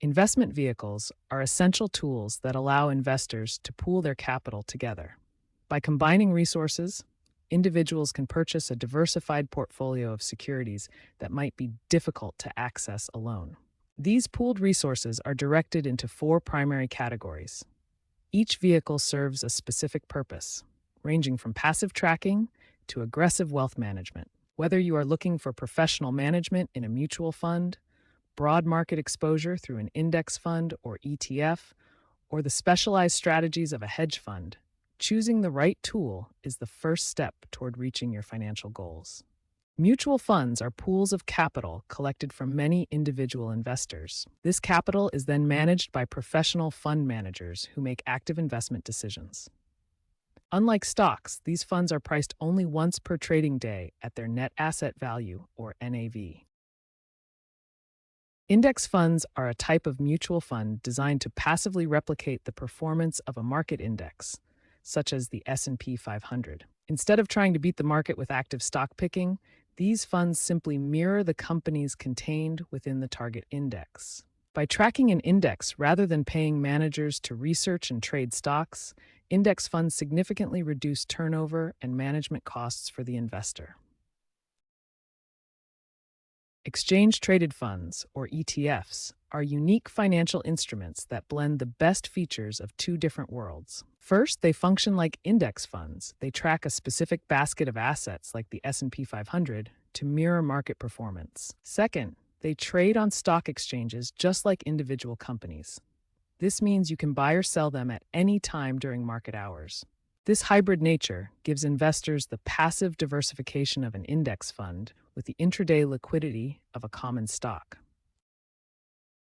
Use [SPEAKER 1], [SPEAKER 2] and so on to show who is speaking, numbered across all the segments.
[SPEAKER 1] Investment vehicles are essential tools that allow investors to pool their capital together. By combining resources, individuals can purchase a diversified portfolio of securities that might be difficult to access alone. These pooled resources are directed into four primary categories. Each vehicle serves a specific purpose, ranging from passive tracking to aggressive wealth management. Whether you are looking for professional management in a mutual fund, broad market exposure through an index fund or ETF, or the specialized strategies of a hedge fund, choosing the right tool is the first step toward reaching your financial goals. Mutual funds are pools of capital collected from many individual investors. This capital is then managed by professional fund managers who make active investment decisions. Unlike stocks, these funds are priced only once per trading day at their net asset value, or NAV. Index funds are a type of mutual fund designed to passively replicate the performance of a market index, such as the S&P 500. Instead of trying to beat the market with active stock picking, these funds simply mirror the companies contained within the target index. By tracking an index rather than paying managers to research and trade stocks, index funds significantly reduce turnover and management costs for the investor. Exchange-traded funds, or ETFs, are unique financial instruments that blend the best features of two different worlds. First, they function like index funds. They track a specific basket of assets like the S&P 500 to mirror market performance. Second, they trade on stock exchanges just like individual companies. This means you can buy or sell them at any time during market hours. This hybrid nature gives investors the passive diversification of an index fund with the intraday liquidity of a common stock.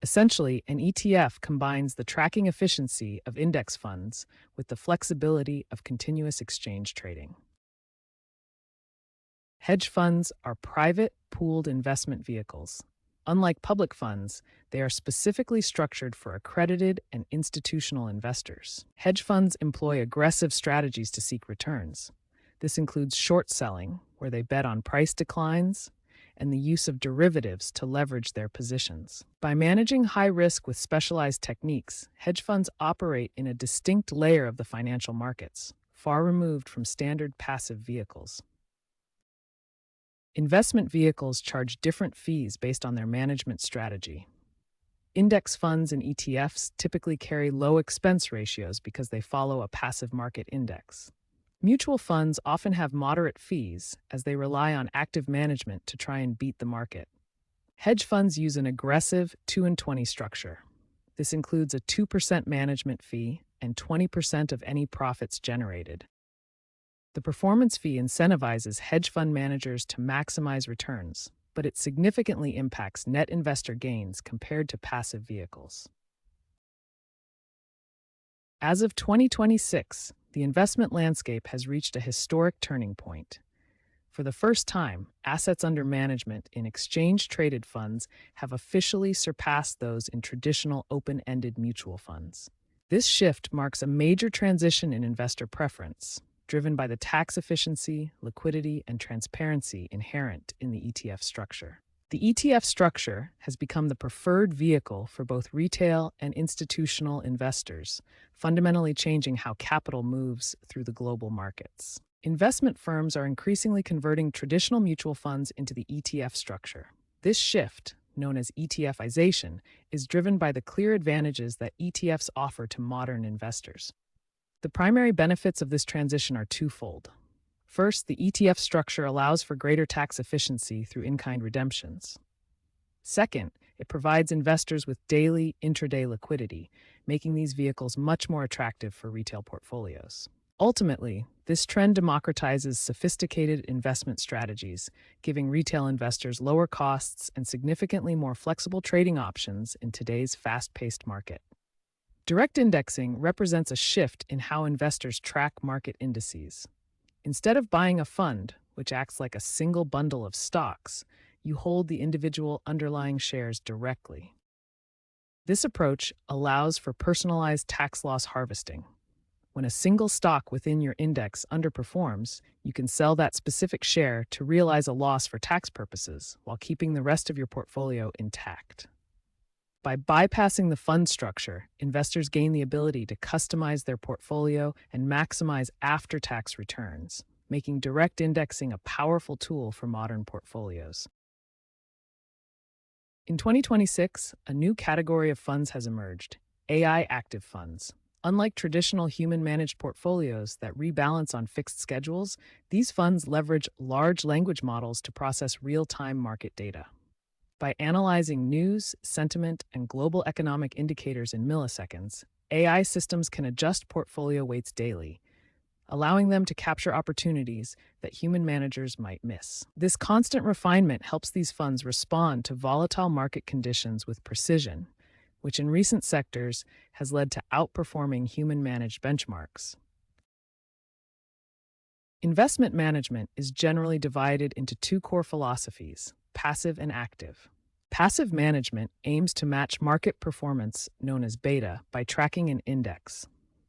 [SPEAKER 1] Essentially, an ETF combines the tracking efficiency of index funds with the flexibility of continuous exchange trading. Hedge funds are private, pooled investment vehicles. Unlike public funds, they are specifically structured for accredited and institutional investors. Hedge funds employ aggressive strategies to seek returns. This includes short selling, where they bet on price declines, and the use of derivatives to leverage their positions. By managing high risk with specialized techniques, hedge funds operate in a distinct layer of the financial markets, far removed from standard passive vehicles. Investment vehicles charge different fees based on their management strategy. Index funds and ETFs typically carry low expense ratios because they follow a passive market index. Mutual funds often have moderate fees as they rely on active management to try and beat the market. Hedge funds use an aggressive 2-and-20 structure. This includes a 2% management fee and 20% of any profits generated. The performance fee incentivizes hedge fund managers to maximize returns, but it significantly impacts net investor gains compared to passive vehicles. As of 2026, the investment landscape has reached a historic turning point. For the first time, assets under management in exchange-traded funds have officially surpassed those in traditional open-ended mutual funds. This shift marks a major transition in investor preference, driven by the tax efficiency, liquidity, and transparency inherent in the ETF structure. The ETF structure has become the preferred vehicle for both retail and institutional investors, fundamentally changing how capital moves through the global markets. Investment firms are increasingly converting traditional mutual funds into the ETF structure. This shift, known as ETFization, is driven by the clear advantages that ETFs offer to modern investors. The primary benefits of this transition are twofold. First, the ETF structure allows for greater tax efficiency through in-kind redemptions. Second, it provides investors with daily, intraday liquidity, making these vehicles much more attractive for retail portfolios. Ultimately, this trend democratizes sophisticated investment strategies, giving retail investors lower costs and significantly more flexible trading options in today's fast-paced market. Direct indexing represents a shift in how investors track market indices. Instead of buying a fund, which acts like a single bundle of stocks, you hold the individual underlying shares directly. This approach allows for personalized tax loss harvesting. When a single stock within your index underperforms, you can sell that specific share to realize a loss for tax purposes while keeping the rest of your portfolio intact. By bypassing the fund structure, investors gain the ability to customize their portfolio and maximize after-tax returns, making direct indexing a powerful tool for modern portfolios. In 2026, a new category of funds has emerged: AI active funds. Unlike traditional human managed portfolios that rebalance on fixed schedules, these funds leverage large language models to process real time market data. By analyzing news, sentiment, and global economic indicators in milliseconds, AI systems can adjust portfolio weights daily, allowing them to capture opportunities that human managers might miss. This constant refinement helps these funds respond to volatile market conditions with precision, which in recent sectors has led to outperforming human-managed benchmarks. Investment management is generally divided into two core philosophies: passive and active. Passive management aims to match market performance, known as beta, by tracking an index.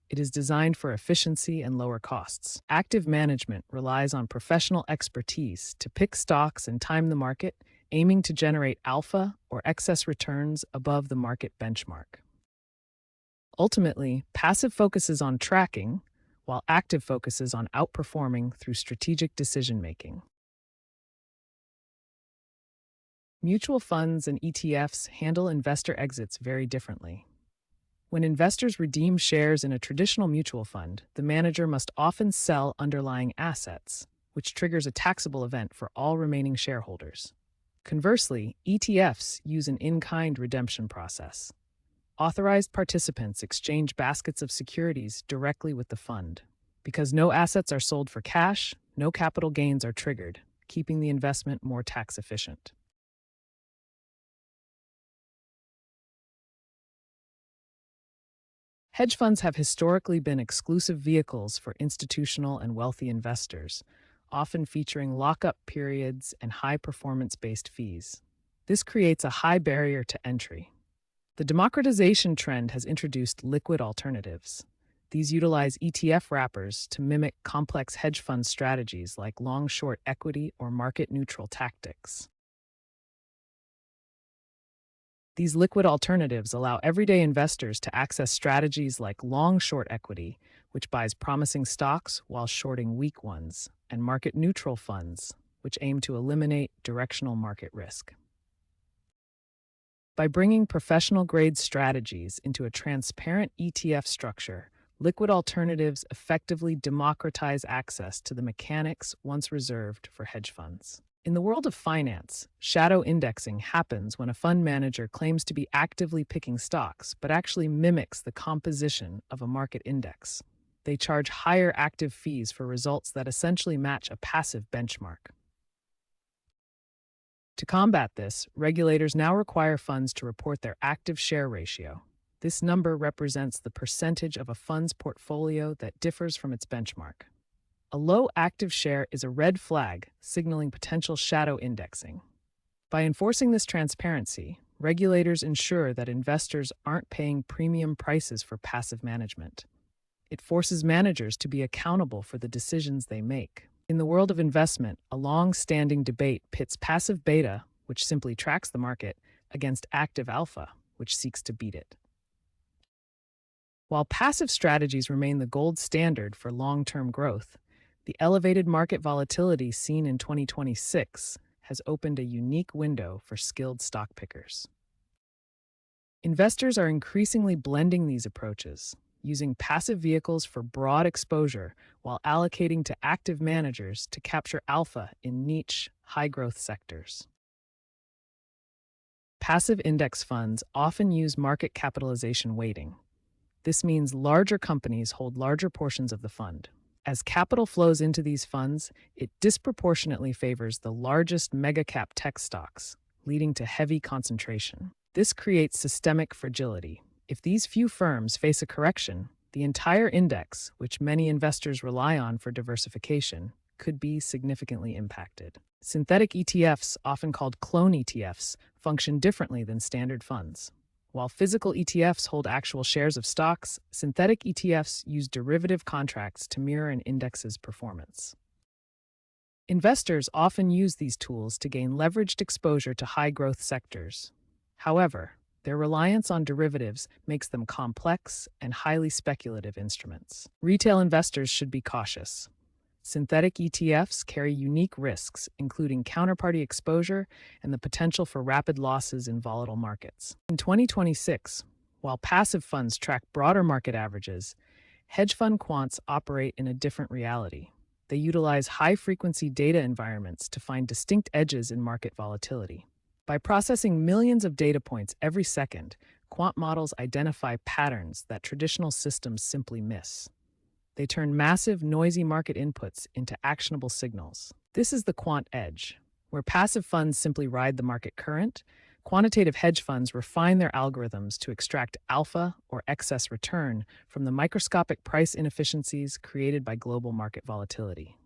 [SPEAKER 1] It is designed for efficiency and lower costs. Active management relies on professional expertise to pick stocks and time the market, aiming to generate alpha or excess returns above the market benchmark. Ultimately, passive focuses on tracking, while active focuses on outperforming through strategic decision-making. Mutual funds and ETFs handle investor exits very differently. When investors redeem shares in a traditional mutual fund, the manager must often sell underlying assets, which triggers a taxable event for all remaining shareholders. Conversely, ETFs use an in-kind redemption process. Authorized participants exchange baskets of securities directly with the fund. Because no assets are sold for cash, no capital gains are triggered, keeping the investment more tax efficient. Hedge funds have historically been exclusive vehicles for institutional and wealthy investors, often featuring lockup periods and high performance-based fees. This creates a high barrier to entry. The democratization trend has introduced liquid alternatives. These utilize ETF wrappers to mimic complex hedge fund strategies like long-short equity or market-neutral tactics. These liquid alternatives allow everyday investors to access strategies like long-short equity, which buys promising stocks while shorting weak ones, and market-neutral funds, which aim to eliminate directional market risk. By bringing professional-grade strategies into a transparent ETF structure, liquid alternatives effectively democratize access to the mechanics once reserved for hedge funds. In the world of finance, shadow indexing happens when a fund manager claims to be actively picking stocks but actually mimics the composition of a market index. They charge higher active fees for results that essentially match a passive benchmark. To combat this, regulators now require funds to report their active share ratio. This number represents the percentage of a fund's portfolio that differs from its benchmark. A low active share is a red flag, signaling potential shadow indexing. By enforcing this transparency, regulators ensure that investors aren't paying premium prices for passive management. It forces managers to be accountable for the decisions they make. In the world of investment, a long-standing debate pits passive beta, which simply tracks the market, against active alpha, which seeks to beat it. While passive strategies remain the gold standard for long-term growth, the elevated market volatility seen in 2026 has opened a unique window for skilled stock pickers. Investors are increasingly blending these approaches, using passive vehicles for broad exposure while allocating to active managers to capture alpha in niche, high-growth sectors. Passive index funds often use market capitalization weighting. This means larger companies hold larger portions of the fund. As capital flows into these funds, it disproportionately favors the largest mega-cap tech stocks, leading to heavy concentration. This creates systemic fragility. If these few firms face a correction, the entire index, which many investors rely on for diversification, could be significantly impacted. Synthetic ETFs, often called clone ETFs, function differently than standard funds. While physical ETFs hold actual shares of stocks, synthetic ETFs use derivative contracts to mirror an index's performance. Investors often use these tools to gain leveraged exposure to high-growth sectors. However, Their reliance on derivatives makes them complex and highly speculative instruments. Retail investors should be cautious. Synthetic ETFs carry unique risks, including counterparty exposure and the potential for rapid losses in volatile markets. In 2026, while passive funds track broader market averages, hedge fund quants operate in a different reality. They utilize high-frequency data environments to find distinct edges in market volatility. By processing millions of data points every second, quant models identify patterns that traditional systems simply miss. They turn massive, noisy market inputs into actionable signals. This is the quant edge. Where passive funds simply ride the market current, quantitative hedge funds refine their algorithms to extract alpha or excess return from the microscopic price inefficiencies created by global market volatility.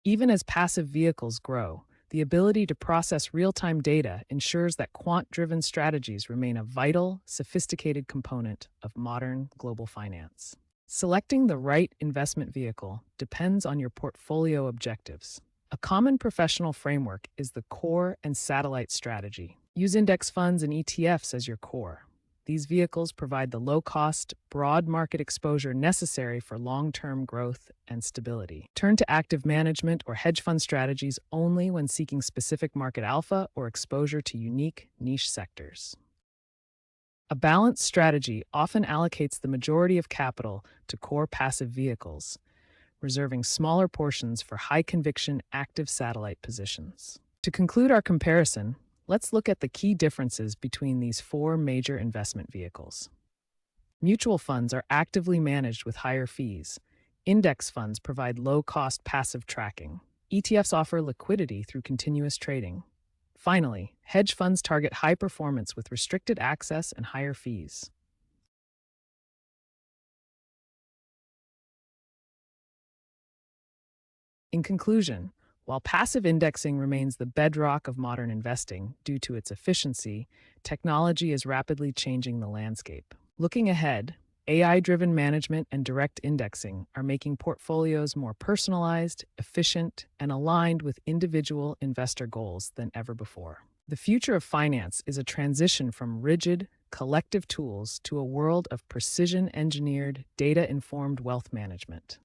[SPEAKER 1] Even as passive vehicles grow, the ability to process real-time data ensures that quant-driven strategies remain a vital, sophisticated component of modern global finance. Selecting the right investment vehicle depends on your portfolio objectives. A common professional framework is the core and satellite strategy. Use index funds and ETFs as your core. These vehicles provide the low-cost, broad market exposure necessary for long-term growth and stability. Turn to active management or hedge fund strategies only when seeking specific market alpha or exposure to unique niche sectors. A balanced strategy often allocates the majority of capital to core passive vehicles, reserving smaller portions for high-conviction active satellite positions. To conclude our comparison, let's look at the key differences between these four major investment vehicles. Mutual funds are actively managed with higher fees. Index funds provide low-cost passive tracking. ETFs offer liquidity through continuous trading. Finally, hedge funds target high performance with restricted access and higher fees. In conclusion, while passive indexing remains the bedrock of modern investing due to its efficiency, technology is rapidly changing the landscape. Looking ahead, AI-driven management and direct indexing are making portfolios more personalized, efficient, and aligned with individual investor goals than ever before. The future of finance is a transition from rigid, collective tools to a world of precision-engineered, data-informed wealth management.